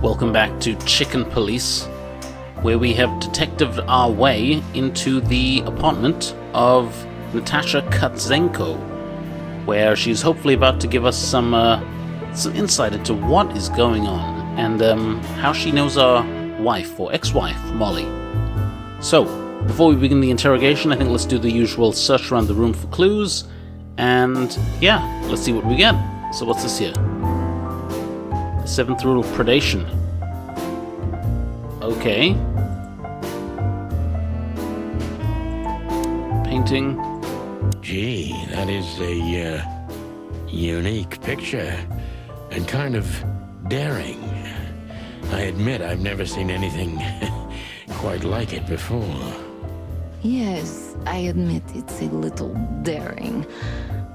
Welcome back to Chicken Police, where we have detectived our way into the apartment of Natasha Kutzenko, where she's hopefully about to give us some insight into what is going on and how she knows our wife, or ex-wife, Molly. So, before we begin the interrogation, I think let's do the usual search around the room for clues, and yeah, let's see what we get. So what's this here? The seventh rule of predation. Okay. Painting. Gee, that is a unique picture, and kind of daring. I admit I've never seen anything quite like it before. Yes, I admit it's a little daring.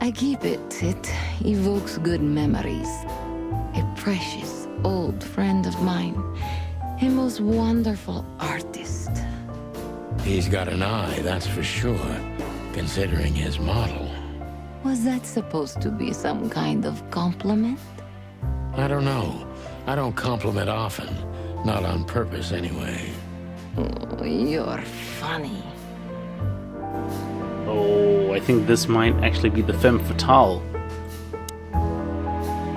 I keep it. It evokes good memories. A precious old friend of mine. A most wonderful artist. He's got an eye, that's for sure, considering his model. Was that supposed to be some kind of compliment? I don't know. I don't compliment often. Not on purpose, anyway. Oh, you're funny. Oh, I think this might actually be the femme fatale.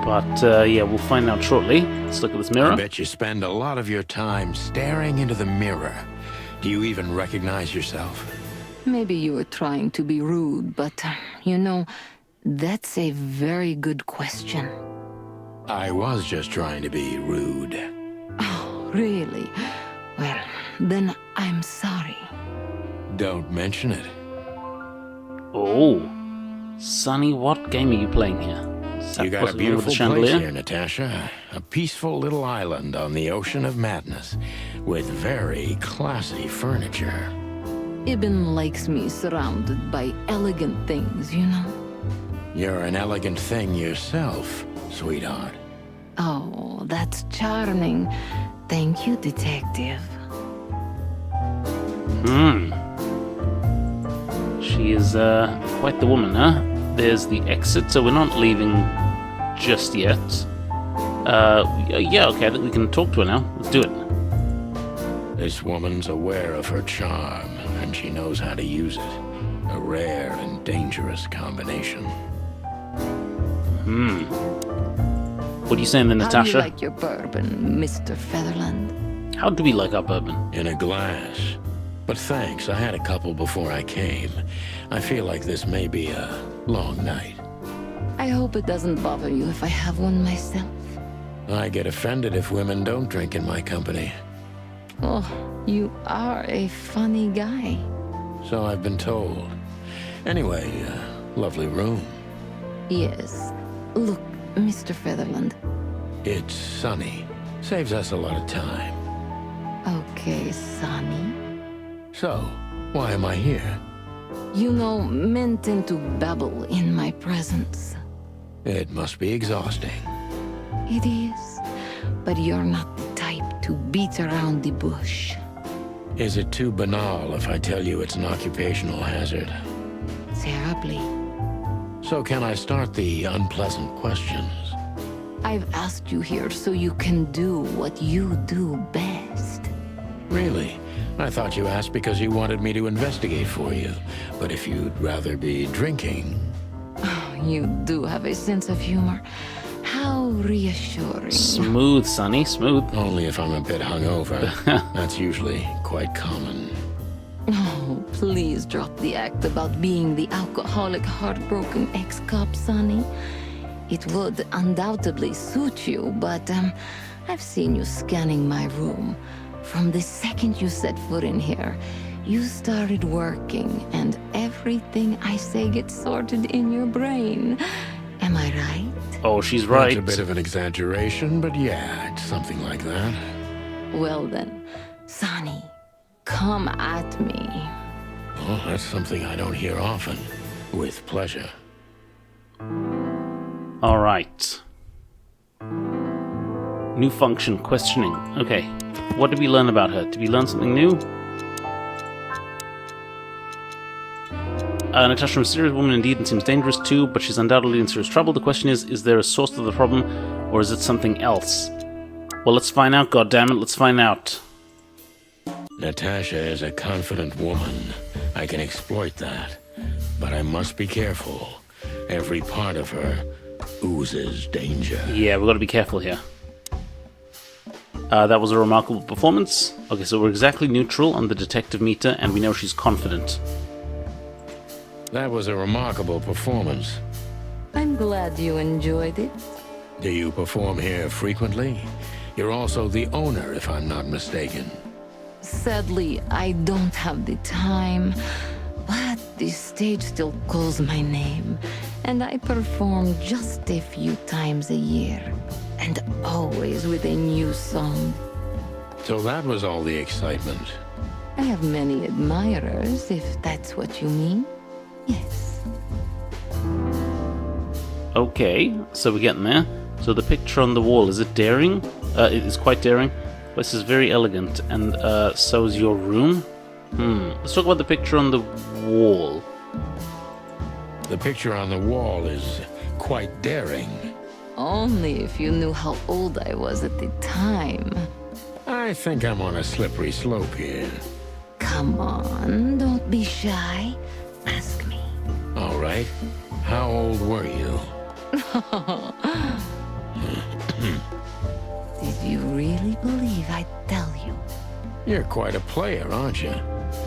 But, yeah, we'll find out shortly. Let's look at this mirror. I bet you spend a lot of your time staring into the mirror. Do you even recognize yourself? Maybe you were trying to be rude, but, you know, that's a very good question. I was just trying to be rude. Oh, really? Well, then I'm sorry. Don't mention it. Oh. Sonny, what game are you playing here? You got a beautiful place here, Natasha. A peaceful little island on the ocean of madness, with very classy furniture. Ibn likes me surrounded by elegant things, you know? You're an elegant thing yourself, sweetheart. Oh, that's charming. Thank you, detective. She is, quite the woman, huh? There's the exit, so we're not leaving just yet. Yeah, okay, I think we can talk to her now. Let's do it. This woman's aware of her charm, and she knows how to use it. A rare and dangerous combination. What are you saying then, Natasha? How do you like your bourbon, Mr. Featherland? How do we like our bourbon? In a glass. But thanks, I had a couple before I came. I feel like this may be a long night. I hope it doesn't bother you if I have one myself. I get offended if women don't drink in my company. Oh, you are a funny guy. So I've been told. Anyway, lovely room. Yes. Look, Mr. Featherland. It's sunny. Saves us a lot of time. Okay, Sonny. So, why am I here? You know, men tend to babble in my presence. It must be exhausting. It is. But you're not the type to beat around the bush. Is it too banal if I tell you it's an occupational hazard? Terribly. So can I start the unpleasant questions? I've asked you here so you can do what you do best. Really? I thought you asked because you wanted me to investigate for you. But if you'd rather be drinking... Oh, you do have a sense of humor. How reassuring. Smooth, Sonny, smooth. Only if I'm a bit hungover. That's usually quite common. Oh, please drop the act about being the alcoholic, heartbroken ex-cop, Sonny. It would undoubtedly suit you, but I've seen you scanning my room. From the second you set foot in here, you started working, and everything I say gets sorted in your brain. Am I right? Oh, she's right. It's a bit of an exaggeration, but yeah, it's something like that. Well then, Sonny, come at me. Oh, that's something I don't hear often. With pleasure. All right. New function, questioning. Okay. What did we learn about her? Did we learn something new? Natasha, a mysterious woman indeed, and seems dangerous too, but she's undoubtedly in serious trouble. The question is there a source to the problem, or is it something else? Well, let's find out, goddammit, let's find out. Natasha is a confident woman. I can exploit that. But I must be careful. Every part of her oozes danger. Yeah, we've got to be careful here. That was a remarkable performance. Okay, so we're exactly neutral on the detective meter, and we know she's confident. That was a remarkable performance. I'm glad you enjoyed it. Do you perform here frequently? You're also the owner, if I'm not mistaken. Sadly, I don't have the time, but this stage still calls my name, and I perform just a few times a year, and always with a new song. So that was all the excitement. I have many admirers, if that's what you mean. Yes. Okay, so we're getting there. So the picture on the wall, is it daring? It is quite daring. This is very elegant, and so is your room. Let's talk about the picture on the wall. The picture on the wall is quite daring. Only if you knew how old I was at the time. I think I'm on a slippery slope here. Come on, don't be shy. Ask me. All right. How old were you? Did you really believe I'd tell you? You're quite a player, aren't you?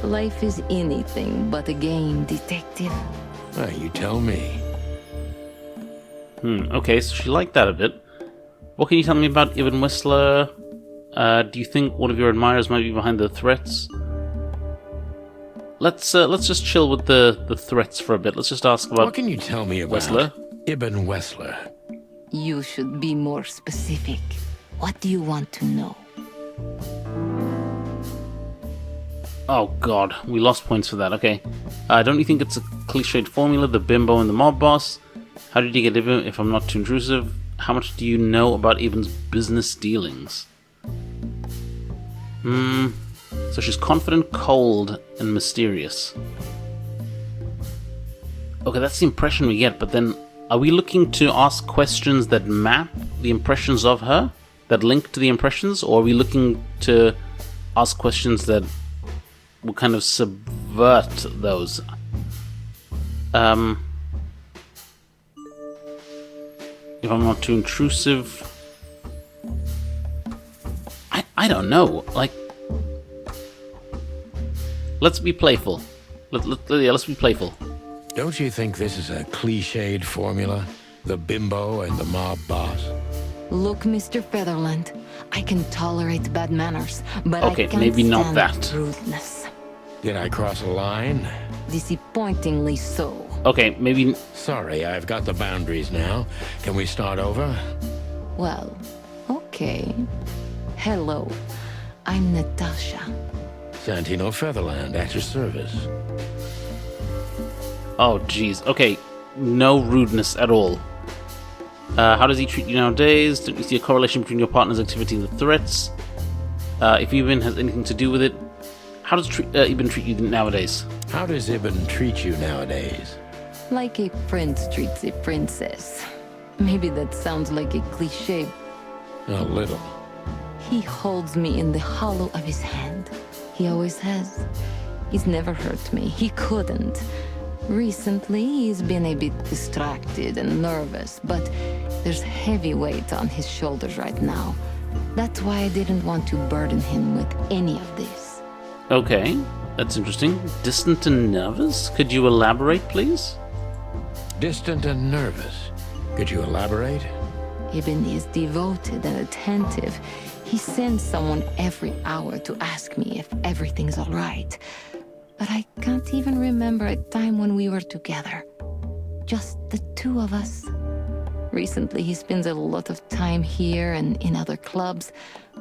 Life is anything but a game, detective. Well, you tell me. Okay, so she liked that a bit. What can you tell me about Ibn Whistler? Do you think one of your admirers might be behind the threats? Let's just chill with the threats for a bit. Let's just ask about What can you tell me about Whistler? Ibn Whistler? You should be more specific. What do you want to know? Oh god, we lost points for that. Okay. Don't you think it's a cliched formula, the bimbo and the mob boss? How did you get Ibn, if I'm not too intrusive? How much do you know about Ibn's business dealings? So she's confident, cold, and mysterious. Okay, that's the impression we get, but then are we looking to ask questions that map the impressions of her? That link to the impressions? Or are we looking to ask questions that will kind of subvert those? If I'm not too intrusive, I don't know. Like, let's be playful. Let's be playful. Don't you think this is a cliched formula? The bimbo and the mob boss? Look, Mr. Featherland, I can tolerate bad manners, but Okay, I can't maybe not stand that. rudeness. Did I cross a line? Disappointingly so. Okay, maybe... Sorry, I've got the boundaries now. Can we start over? Well, okay. Hello, I'm Natasha. Santino Featherland, at your service. Oh, jeez. Okay, no rudeness at all. How does he treat you nowadays? Don't you see a correlation between your partner's activity and the threats? If Ibn has anything to do with it, how does Ibn treat you nowadays? How does Ibn treat you nowadays? Like a prince treats a princess. Maybe that sounds like a cliche. A little. He holds me in the hollow of his hand. He always has. He's never hurt me. He couldn't. Recently, he's been a bit distracted and nervous, but there's heavy weight on his shoulders right now. That's why I didn't want to burden him with any of this. Okay, that's interesting. Distant and nervous? Could you elaborate, please? Distant and nervous. Could you elaborate? Ibn is devoted and attentive. He sends someone every hour to ask me if everything's all right. But I can't even remember a time when we were together. Just the two of us. Recently, he spends a lot of time here and in other clubs.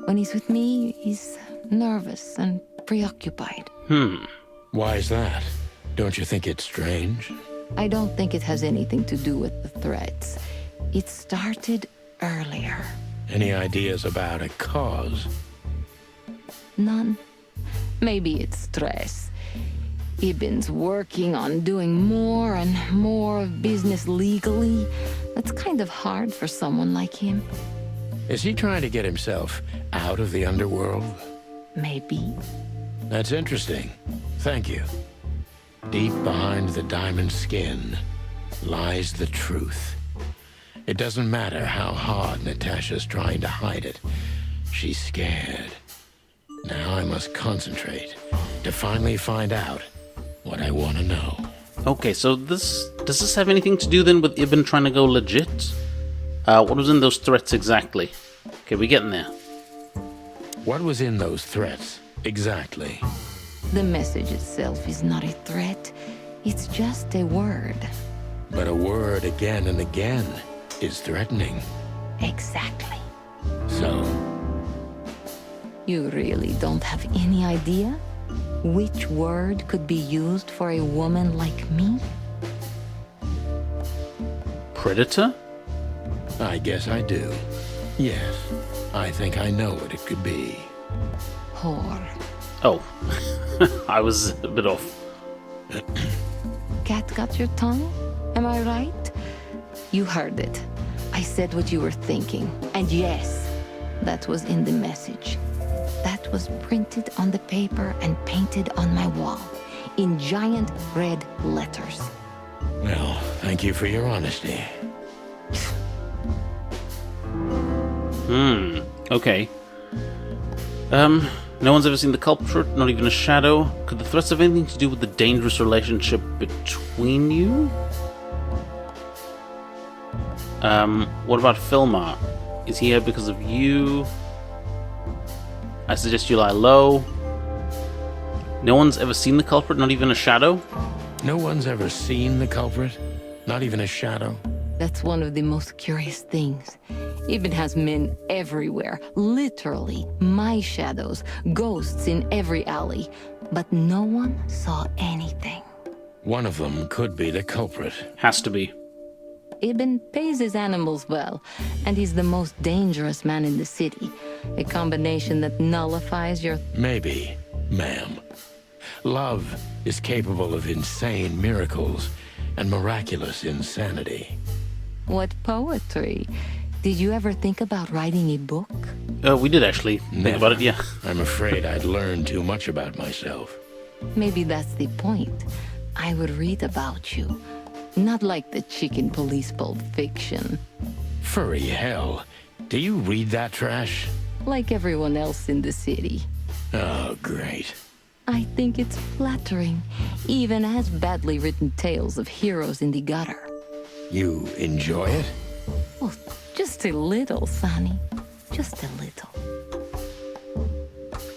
When he's with me, he's nervous and preoccupied. Why is that? Don't you think it's strange? I don't think it has anything to do with the threats. It started earlier. Any ideas about a cause? None. Maybe it's stress. Ibn's working on doing more and more of business legally. That's kind of hard for someone like him. Is he trying to get himself out of the underworld? Maybe. That's interesting. Thank you. Deep behind the diamond skin lies the truth. It doesn't matter how hard Natasha's trying to hide it. She's scared. Now I must concentrate to finally find out what I want to know. Okay, so does this have anything to do then with Ibn trying to go legit? What was in those threats exactly? Okay, we're getting there. What was in those threats exactly? The message itself is not a threat. It's just a word. But a word again and again is threatening. Exactly. So, You really don't have any idea which word could be used for a woman like me? Predator? I guess I do. Yes, I think I know what it could be. Whore. Oh, I was a bit off. Cat got your tongue? Am I right? You heard it. I said what you were thinking. And yes, that was in the message. That was printed on the paper and painted on my wall in giant red letters. Well, thank you for your honesty. Okay. No one's ever seen the culprit, not even a shadow. Could the threats have anything to do with the dangerous relationship between you? What about Filmar? Is he here because of you? I suggest you lie low. No one's ever seen the culprit, not even a shadow? No one's ever seen the culprit? Not even a shadow? That's one of the most curious things. Ibn has men everywhere, literally, my shadows, ghosts in every alley. But no one saw anything. One of them could be the culprit. Has to be. Ibn pays his animals well, and he's the most dangerous man in the city. A combination that nullifies your... Maybe, ma'am. Love is capable of insane miracles and miraculous insanity. What poetry. Did you ever think about writing a book? We did actually think about it, yeah. I'm afraid I'd learned too much about myself. Maybe that's the point. I would read about you. Not like the chicken police Pulp Fiction. Furry hell. Do you read that trash? Like everyone else in the city. Oh, great. I think it's flattering, even as badly written tales of heroes in the gutter. You enjoy it? Well, just a little, Sonny. Just a little.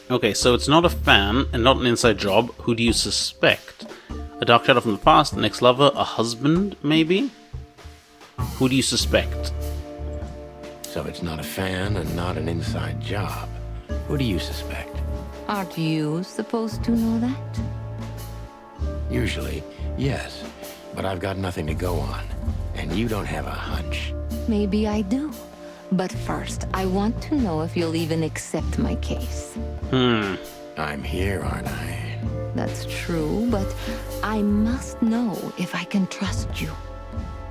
Okay, so it's not a fan and not an inside job. Who do you suspect? A dark shadow from the past, an ex-lover, a husband, maybe? Who do you suspect? So it's not a fan and not an inside job. Who do you suspect? Aren't you supposed to know that? Usually, yes. But I've got nothing to go on. And you don't have a hunch. Maybe I do. But first, I want to know if you'll even accept my case. I'm here, aren't I? That's true, but I must know if I can trust you.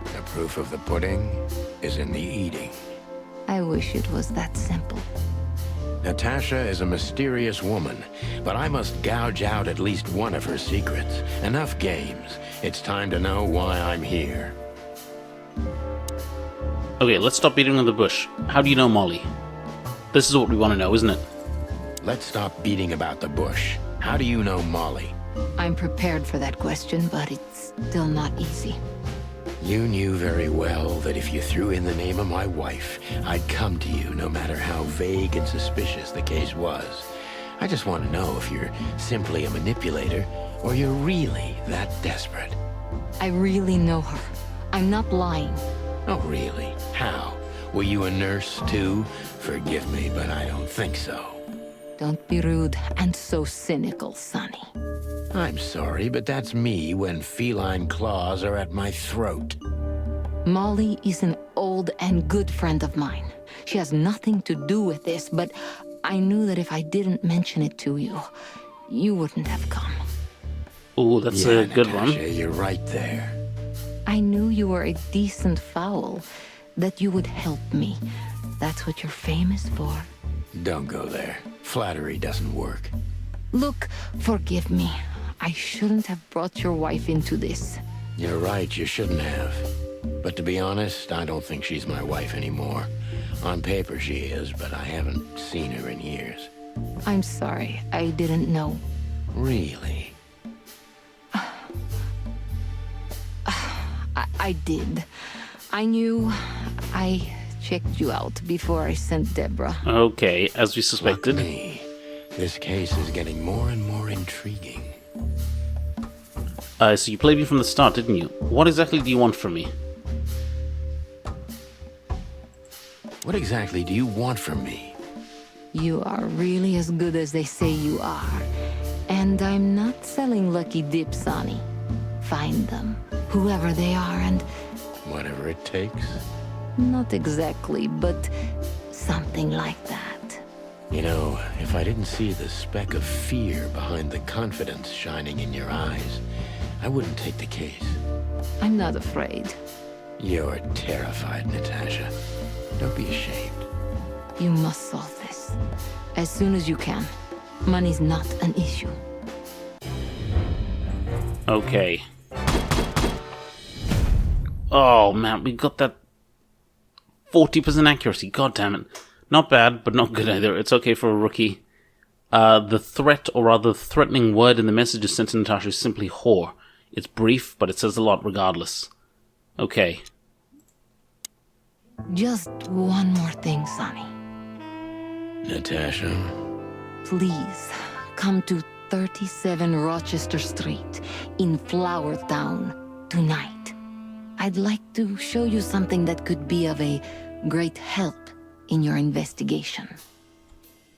The proof of the pudding is in the eating. I wish it was that simple. Natasha is a mysterious woman, but I must gouge out at least one of her secrets. Enough games. It's time to know why I'm here. Okay, let's stop beating on the bush. How do you know Molly? This is what we want to know, isn't it? Let's stop beating about the bush. How do you know Molly? I'm prepared for that question, but it's still not easy. You knew very well that if you threw in the name of my wife, I'd come to you no matter how vague and suspicious the case was. I just want to know if you're simply a manipulator or you're really that desperate. I really know her. I'm not lying. Oh, really? How? Were you a nurse, too? Forgive me, but I don't think so. Don't be rude and so cynical, Sonny. I'm sorry, but that's me when feline claws are at my throat. Molly is an old and good friend of mine. She has nothing to do with this, but I knew that if I didn't mention it to you, you wouldn't have come. Oh, that's a good Natasha, one. You're right there. I knew you were a decent fowl, that you would help me. That's what you're famous for. Don't go there. Flattery doesn't work. Look, forgive me. I shouldn't have brought your wife into this. You're right, you shouldn't have. But to be honest, I don't think she's my wife anymore. On paper she is, but I haven't seen her in years. I'm sorry, I didn't know. Really? I did. I knew. I checked you out before I sent Deborah. Okay, as we suspected. Look me. This case is getting more and more intriguing. So you played me from the start, didn't you? What exactly do you want from me? What exactly do you want from me? You are really as good as they say you are. And I'm not selling lucky dips, Sonny. Find them, whoever they are, and... Whatever it takes. Not exactly, but something like that. You know, if I didn't see the speck of fear behind the confidence shining in your eyes, I wouldn't take the case. I'm not afraid. You're terrified, Natasha. Don't be ashamed. You must solve this. As soon as you can. Money's not an issue. Okay. Oh man, we got that 40% accuracy. God damn it. Not bad, but not good either. It's okay for a rookie. The threat, or rather threatening word in the message sent to Natasha is simply whore. It's brief, but it says a lot regardless. Okay. Just one more thing, Sonny. Natasha? Please, come to 37 Rochester Street in Flower Town tonight. I'd like to show you something that could be of a great help in your investigation.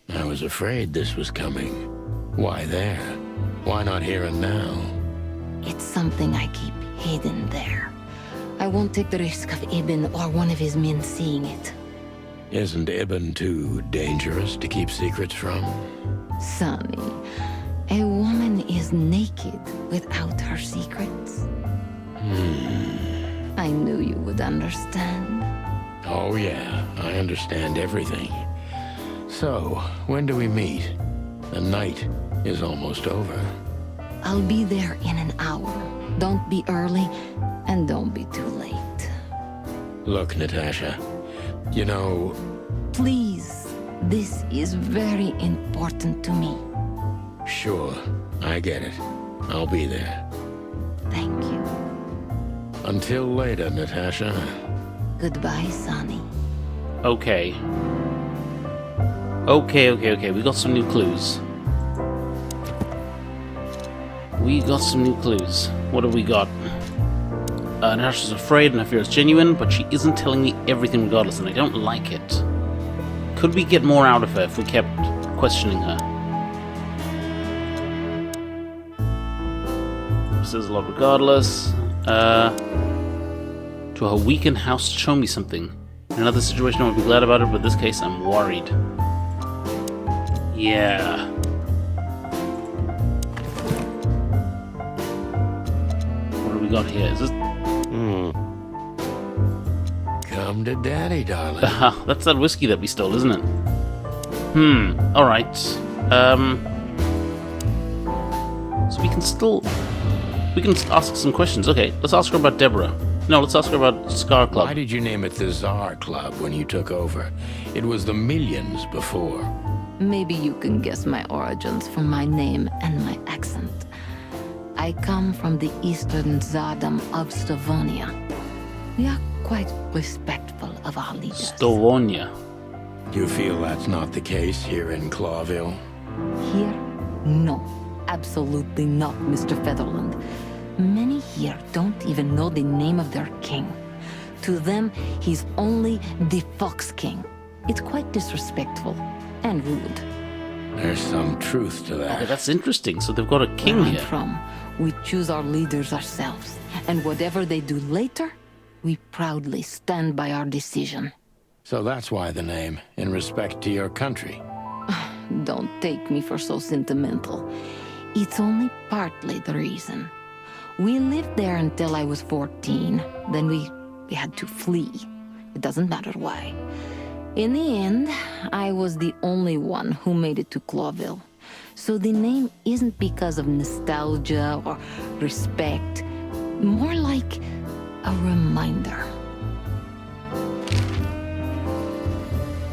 I was afraid this was coming. Why there? Why not here and now? It's something I keep hidden there. I won't take the risk of Ibn or one of his men seeing it. Isn't Ibn too dangerous to keep secrets from? Sonny, a woman is naked without her secrets. I knew you would understand. Oh yeah, I understand everything. So, when do we meet? The night is almost over. I'll be there in an hour. Don't be early, and don't be too late. Look, Natasha, you know... Please, this is very important to me. Sure, I get it. I'll be there. Thank you. Until later, Natasha. Goodbye, Sonny. Okay. Okay. We got some new clues. What have we got? Natasha's afraid and her fear is genuine, but she isn't telling me everything regardless, and I don't like it. Could we get more out of her if we kept questioning her? Says a lot regardless. To her weakened house, show me something. In another situation I would be glad about it, but in this case I'm worried. Yeah. What do we got here? Is this... Come to daddy, darling. That's that whiskey that we stole, isn't it? Alright. So we can ask some questions. Okay, let's ask her about Deborah. No, let's ask her about Scar Club. Why did you name it the Tsar Club when you took over? It was the Millions before. Maybe you can guess my origins from my name and my accent. I come from the eastern Tsardom of Stavonia. We are quite respectful of our leaders. Stavonia. You feel that's not the case here in Clawville? Here? No. Absolutely not, Mr. Featherland. Many here don't even know the name of their king. To them, he's only the Fox King. It's quite disrespectful and rude. There's some truth to Okay, that. that's interesting. So they've got a king Where I'm here. from, we choose our leaders ourselves. And whatever they do later, we proudly stand by our decision. So that's why the name, in respect to your country. Don't take me for so sentimental. It's only partly the reason. We lived there until I was 14. Then we had to flee. It doesn't matter why. In the end, I was the only one who made it to Clawville. So the name isn't because of nostalgia or respect, more like a reminder.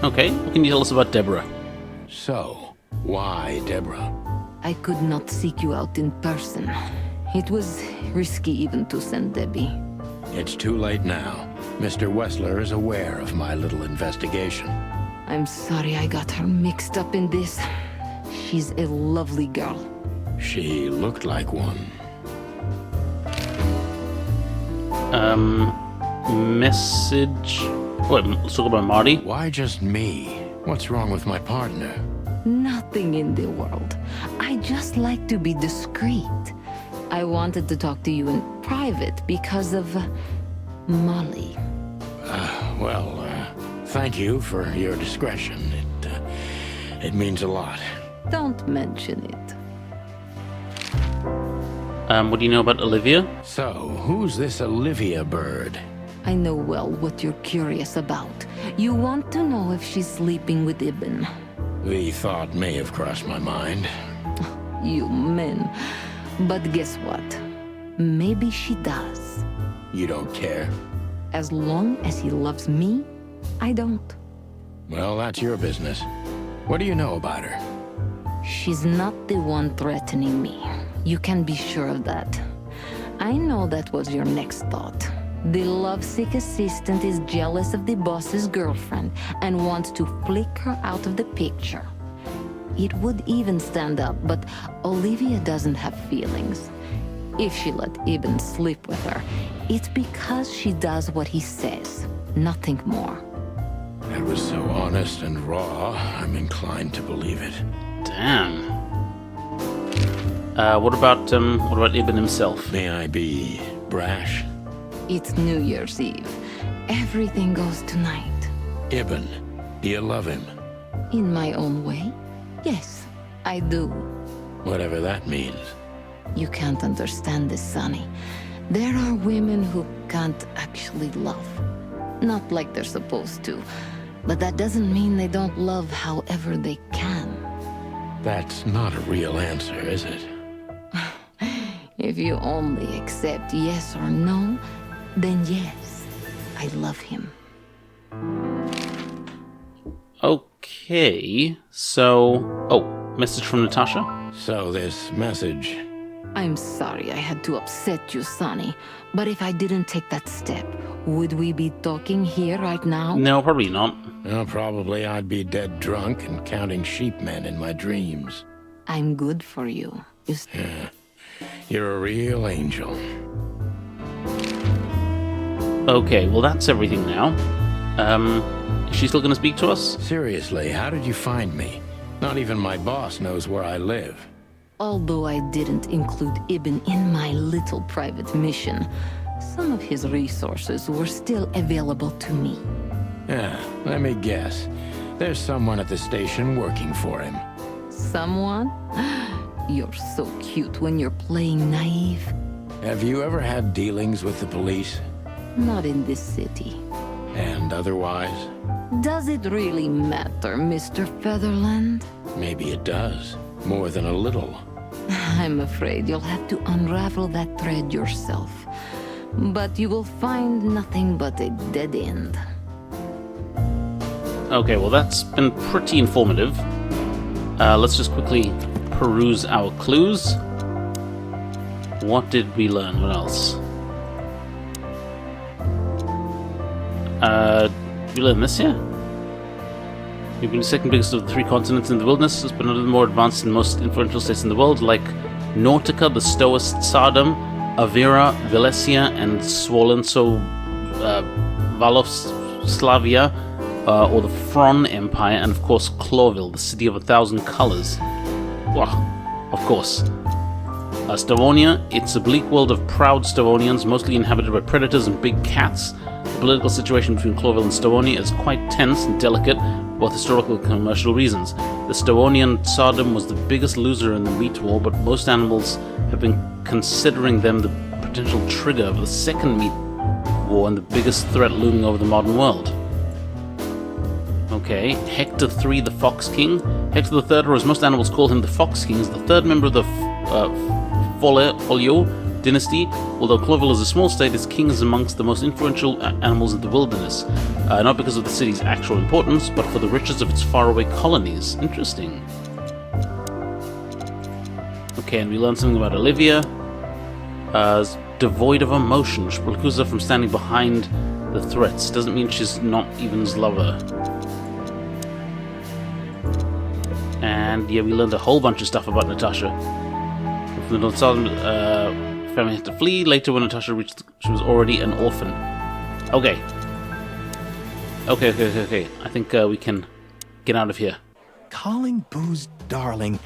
Okay, what can you tell us about Deborah? So, why Deborah? I could not seek you out in person. It was risky even to send Debbie. It's too late now. Mr. Wessler is aware of my little investigation. I'm sorry I got her mixed up in this. She's a lovely girl. She looked like one. Message... Wait, let's talk about Marty. Why just me? What's wrong with my partner? Nothing in the world. I just like to be discreet. I wanted to talk to you in private because of Molly. Thank you for your discretion. It means a lot. Don't mention it. What do you know about Olivia? So, who's this Olivia bird? I know well what you're curious about. You want to know if she's sleeping with Ibn. The thought may have crossed my mind. You men. But guess what? Maybe she does. You don't care? As long as he loves me, I don't. Well, that's your business. What do you know about her? She's not the one threatening me. You can be sure of that. I know that was your next thought. The lovesick assistant is jealous of the boss's girlfriend and wants to flick her out of the picture. It would even stand up, but Olivia doesn't have feelings. If she let Ibn sleep with her, it's because she does what he says, nothing more. That was so honest and raw, I'm inclined to believe it. Damn. What about Ibn himself? May I be brash? It's New Year's Eve. Everything goes tonight. Ibn, do you love him? In my own way? Yes, I do. Whatever that means. You can't understand this, Sonny. There are women who can't actually love. Not like they're supposed to. But that doesn't mean they don't love however they can. That's not a real answer, is it? If you only accept yes or no, then yes, I love him. Okay, so... Oh, message from Natasha? So this message... I'm sorry I had to upset you, Sonny. But if I didn't take that step, would we be talking here right now? No, probably not. Well, probably I'd be dead drunk and counting sheepmen in my dreams. I'm good for you. You're a real angel. Okay, well that's everything now. Is she still gonna speak to us? Seriously, how did you find me? Not even my boss knows where I live. Although I didn't include Ibn in my little private mission, some of his resources were still available to me. Yeah, let me guess. There's someone at the station working for him. Someone? You're so cute when you're playing naive. Have you ever had dealings with the police? Not in this city. And otherwise? Does it really matter, Mr. Featherland? Maybe it does. More than a little. I'm afraid you'll have to unravel that thread yourself. But you will find nothing but a dead end. Okay, well that's been pretty informative. Let's just quickly peruse our clues. What did we learn? What else? We learned this here? We've been the second biggest of the three continents in the wilderness, has been a little more advanced than most influential states in the world, like Nautica, the Stoist Tsardom, Avira, Valencia, and Swolenso Valoslavia, or the Fron Empire, and of course Clawville, the city of 1,000 colors. Well, of course. Stavonia, it's a bleak world of proud Stavonians, mostly inhabited by predators and big cats. The political situation between Clawville and Stavonia is quite tense and delicate, for both historical and commercial reasons. The Stavonian Tsardom was the biggest loser in the meat war, but most animals have been considering them the potential trigger of the second meat war and the biggest threat looming over the modern world. Okay, Hector III, the Fox King. Hector III, or as most animals call him, the Fox King, is the third member of the Folio dynasty. Although Cloville is a small state, its king is amongst the most influential animals in the wilderness. Not because of the city's actual importance, but for the riches of its faraway colonies. Interesting. Okay, and we learned something about Olivia. Devoid of emotion, which precludes her from standing behind the threats. Doesn't mean she's not Evan's lover. And yeah, we learned a whole bunch of stuff about Natasha. From the family had to flee. Later, when Natasha reached, she was already an orphan. Okay. Okay. I think we can get out of here. Calling booze darling,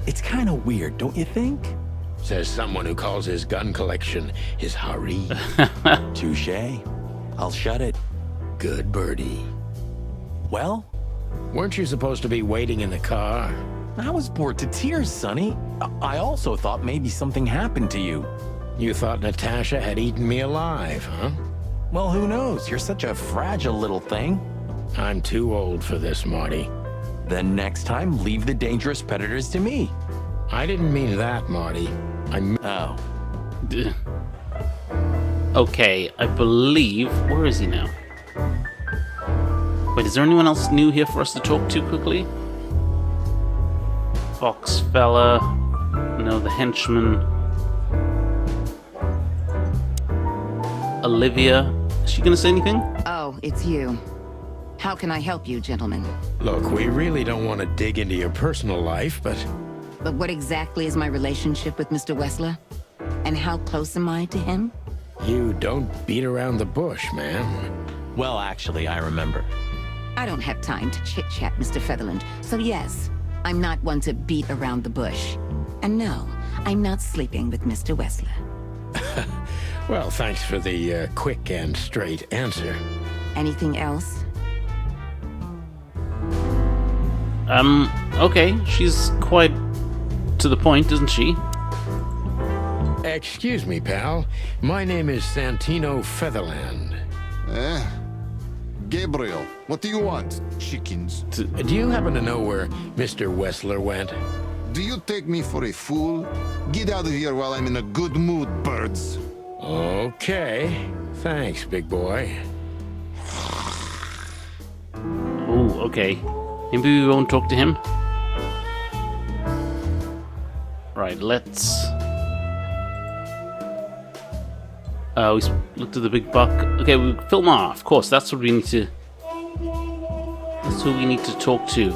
it's kind of weird, don't you think? Says someone who calls his gun collection his harem. Touché. I'll shut it. Good birdie. Well, Weren't you supposed to be waiting in the car? I was bored to tears, Sonny. I also thought maybe something happened to you. You thought Natasha had eaten me alive, huh? Well, who knows? You're such a fragile little thing. I'm too old for this, Marty. Then next time, leave the dangerous predators to me. I didn't mean that, Marty. Oh. Okay, I believe... Where is he now? Wait, is there anyone else new here for us to talk to quickly? Fox fella. No, the henchman. Olivia. Is she gonna say anything? Oh, it's you. How can I help you, gentlemen? Look, we really don't want to dig into your personal life, but... But what exactly is my relationship with Mr. Wessler? And how close am I to him? You don't beat around the bush, man. Well, actually, I remember. I don't have time to chit-chat, Mr. Featherland. So yes, I'm not one to beat around the bush. And no, I'm not sleeping with Mr. Wessler. Well, thanks for the quick and straight answer. Anything else? Okay, she's quite to the point, isn't she? Excuse me, pal. My name is Santino Featherland. Gabriel, what do you want? Chickens. Do you happen to know where Mr. Wessler went? Do you take me for a fool? Get out of here while I'm in a good mood, birds. Okay. Thanks, big boy. Oh, okay. Maybe we won't talk to him. Right, let's... we looked at the big buck. Okay, we Filmar, of course, that's what we need to... That's who we need to talk to.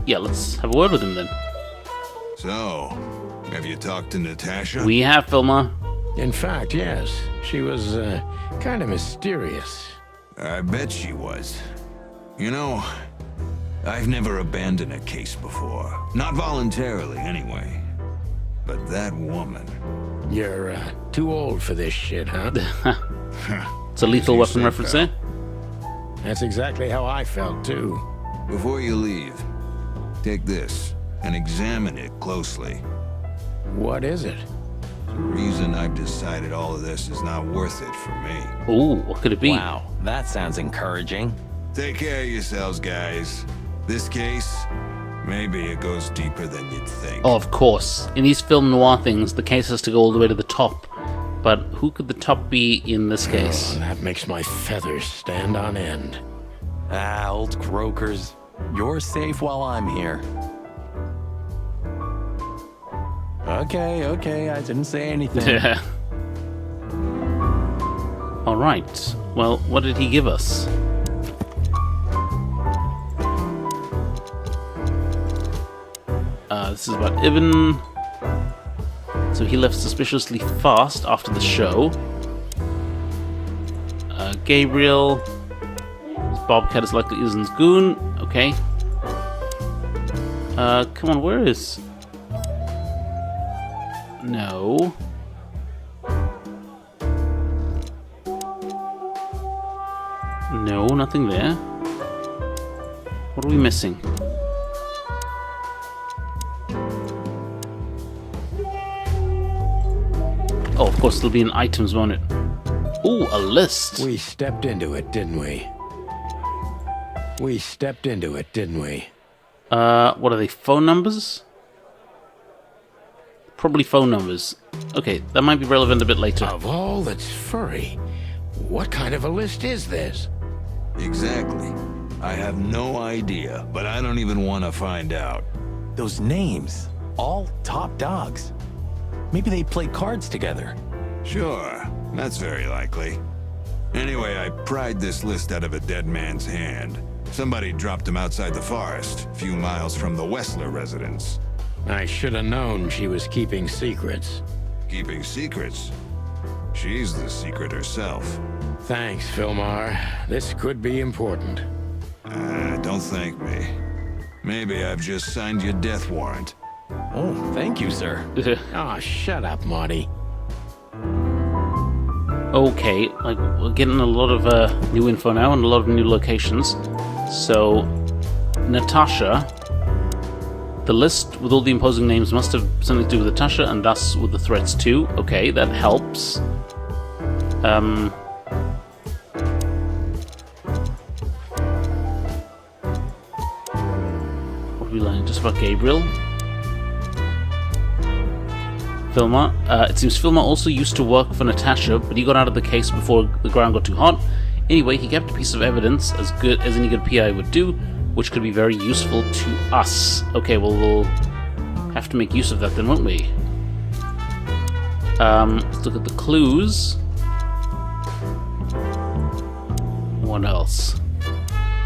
Yeah, let's have a word with him then. So, have you talked to Natasha? We have, Filmar. In fact, yes. She was, kind of mysterious. I bet she was. You know, I've never abandoned a case before. Not voluntarily, anyway. But that woman... You're, too old for this shit, huh? It's a Lethal Weapon reference there. That's exactly how I felt, too. Before you leave, take this and examine it closely. What is it? The reason I've decided all of this is not worth it for me. Ooh, what could it be? Wow, that sounds encouraging. Take care of yourselves, guys. This case, maybe it goes deeper than you'd think. Oh, of course. In these film noir things, the case has to go all the way to the top. But who could the top be in this case? Oh, that makes my feathers stand on end. Ah, old croakers. You're safe while I'm here. Okay, I didn't say anything. Alright. Well, what did he give us? This is about Ibn. So he left suspiciously fast after the show. Gabriel. Bobcat is likely Isen's goon. Okay. Come on, where is... No. No, nothing there. What are we missing? Oh, of course, there'll be an items, won't it? Ooh, a list. We stepped into it, didn't we? We stepped into it, didn't we? What are they? Phone numbers? Probably phone numbers. Okay, that might be relevant a bit later. Of all that's furry, what kind of a list is this? Exactly. I have no idea, but I don't even want to find out. Those names, all top dogs. Maybe they play cards together. Sure, that's very likely. Anyway, I pried this list out of a dead man's hand. Somebody dropped him outside the forest, a few miles from the Wessler residence. I should have known she was keeping secrets. Keeping secrets? She's the secret herself. Thanks, Filmar. This could be important. Don't thank me. Maybe I've just signed your death warrant. Oh, thank you, sir. Oh, shut up, Marty. Okay, like, we're getting a lot of new info now and a lot of new locations. So, Natasha, the list with all the imposing names must have something to do with Natasha and thus with the threats too. Okay, that helps. What are we learning? Just about Gabriel? Filmar. It seems Filmar also used to work for Natasha, but he got out of the case before the ground got too hot. Anyway, he kept a piece of evidence, as good as any good PI would do, which could be very useful to us. Okay, well, we'll have to make use of that then, won't we? Let's look at the clues. What else?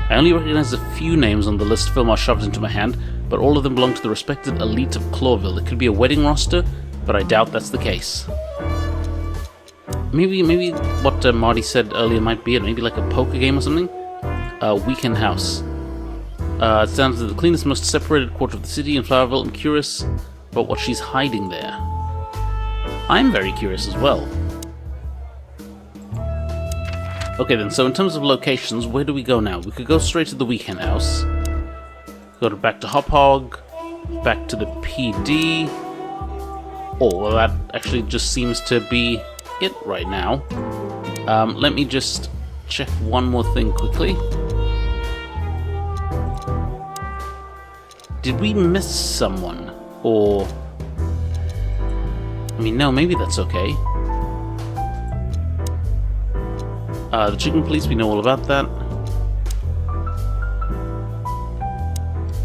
I only recognize a few names on the list Filmar shoved into my hand, but all of them belong to the respected elite of Clawville. It could be a wedding roster, but I doubt that's the case. Maybe what Marty said earlier might be it. Maybe like a poker game or something? Weekend house. It sounds like the cleanest, most separated quarter of the city in Flowerville. I'm curious about what she's hiding there. I'm very curious as well. Okay then, so in terms of locations, where do we go now? We could go straight to the weekend house. Back to Hop Hog, back to the PD. Oh, well that actually just seems to be it right now. Let me just check one more thing quickly. Did we miss someone? Or... I mean, no, maybe that's okay. The chicken police, we know all about that.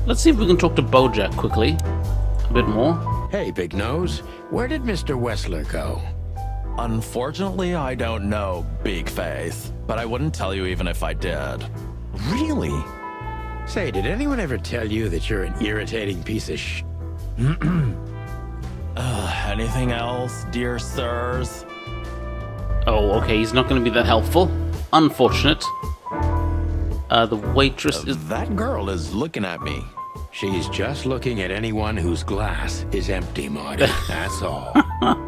Let's see if we can talk to Bojack quickly. A bit more. Hey, Big Nose. Where did Mr. Wessler go? Unfortunately, I don't know, Big Face. But I wouldn't tell you even if I did. Really? Say, did anyone ever tell you that you're an irritating piece of Anything else, dear sirs? Oh, okay, he's not going to be that helpful. Unfortunate. The waitress is... That girl is looking at me. She's just looking at anyone whose glass is empty, Marty. That's all.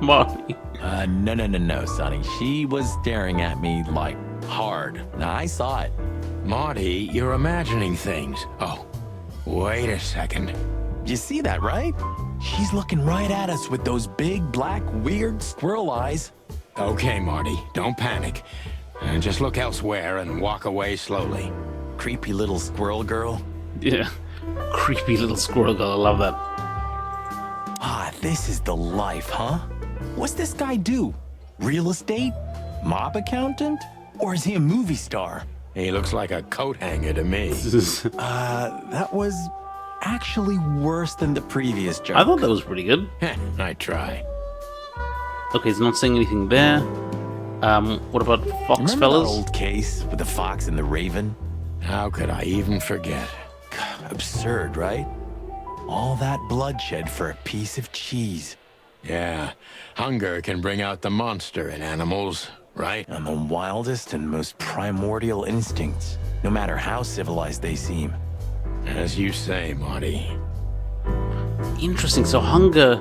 Marty. No, Sonny. She was staring at me, like, hard. Now, I saw it. Marty, you're imagining things. Oh, wait a second. You see that, right? She's looking right at us with those big, black, weird squirrel eyes. Okay, Marty, don't panic. Just look elsewhere and walk away slowly. Creepy little squirrel girl. Yeah. Creepy little squirrel girl, I love that. Ah, this is the life, huh? What's this guy do? Real estate? Mob accountant? Or is he a movie star? He looks like a coat hanger to me. That was actually worse than the previous joke. I thought that was pretty good. I try. Okay, he's not saying anything there. What about Fox Remember fellas? that old case with the fox and the raven? How could I even forget? Absurd, right? All that bloodshed for a piece of cheese. Yeah, hunger can bring out the monster in animals, right? And the wildest and most primordial instincts, no matter how civilized they seem. As you say, Marty. Interesting, so hunger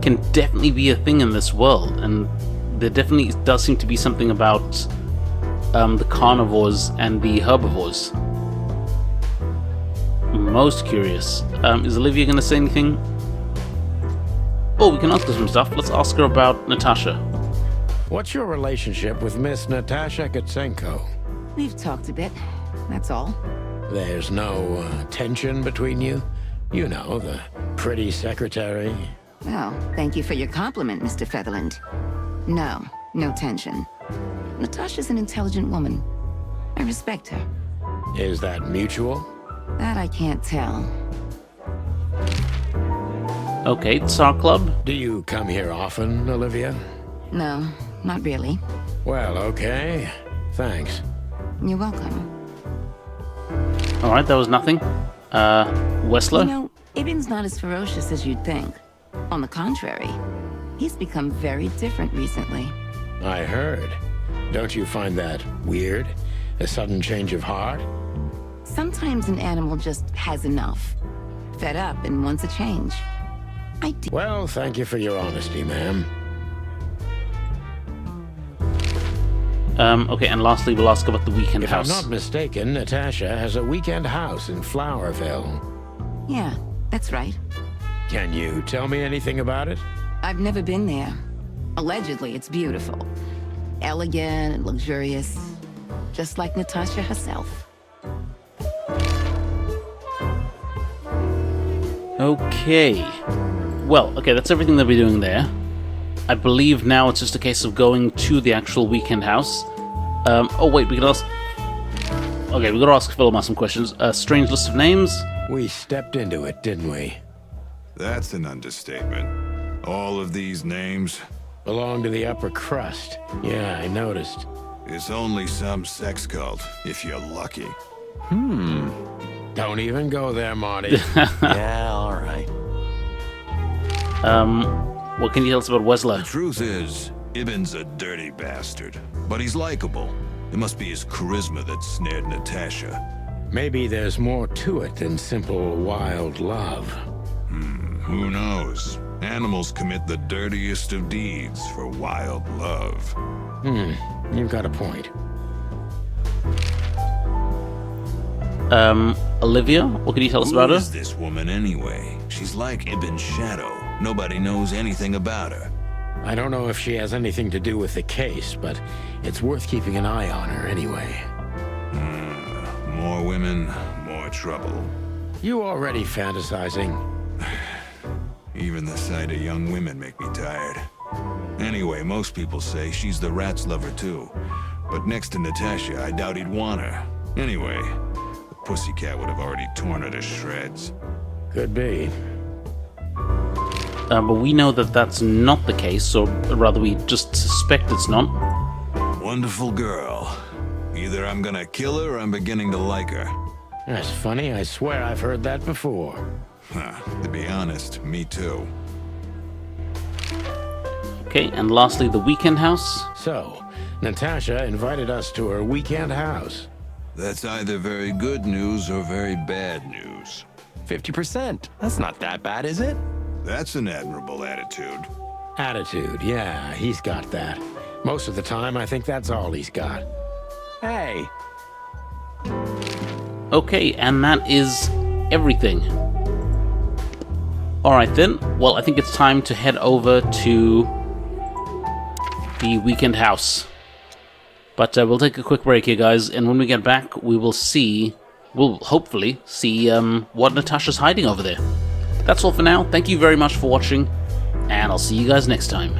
can definitely be a thing in this world, and there definitely does seem to be something about the carnivores and the herbivores. Most curious. Is Olivia going to say anything? Oh, we can ask her some stuff. Let's ask her about Natasha. What's your relationship with Miss Natasha Katsenko? We've talked a bit, that's all. There's no tension between you? You know, the pretty secretary. Oh, thank you for your compliment, Mr. Featherland. No, no tension. Natasha's an intelligent woman. I respect her. Is that mutual? That I can't tell. Okay, Tsar Club. Do you come here often, Olivia? No, not really. Well, okay. Thanks. You're welcome. Alright, that was nothing. Wessler? You know, Ibn's not as ferocious as you'd think. On the contrary, he's become very different recently. I heard. Don't you find that weird? A sudden change of heart? Sometimes an animal just has enough. Fed up and wants a change. Well, thank you for your honesty, ma'am. Okay, and lastly, we'll ask about the weekend If house. I'm not mistaken, Natasha has a weekend house in Flowerville. Yeah, that's right. Can you tell me anything about it? I've never been there. Allegedly, it's beautiful. Elegant and luxurious. Just like Natasha herself. Okay. Well, okay, that's everything that we're doing there. I believe now it's just a case of going to the actual weekend house. Oh wait, we can ask... Okay, we gotta ask Philma some questions. Strange list of names. We stepped into it, didn't we? That's an understatement. All of these names, Belong to the upper crust. Yeah, I noticed. it's only some sex cult, if you're lucky. Don't even go there, Marty. Yeah, all right. What can you tell us about Wessler? Truth is, Ibn's a dirty bastard, but he's likable. It must be his charisma that snared Natasha. Maybe there's more to it than simple wild love. Who knows? Animals commit the dirtiest of deeds for wild love. You've got a point. Olivia, what can you tell us about Who her? is this woman anyway? She's like Ibn's shadow. Nobody knows anything about her. I don't know if she has anything to do with the case, but it's worth keeping an eye on her anyway. More women, more trouble. You already fantasizing? Even the sight of young women make me tired. Anyway, most people say she's the rat's lover too. But next to Natasha, I doubt he'd want her. Anyway, the pussycat would have already torn her to shreds. Could be. But we know that that's not the case, or rather we just suspect it's not. Wonderful girl. Either I'm gonna kill her or I'm beginning to like her. That's funny. I swear I've heard that before. To be honest, me too. Okay, and lastly, the weekend house. So, Natasha invited us to her weekend house. That's either very good news or very bad news. 50%. That's not that bad, is it? That's an admirable attitude. Attitude, yeah, he's got that. Most of the time, I think that's all he's got. Hey, Okay, and that is everything. Alright then, well, I think it's time to head over to the weekend house. But we'll take a quick break here, guys, and when we get back, we'll hopefully see what Natasha's hiding over there. That's all for now. Thank you very much for watching, and I'll see you guys next time.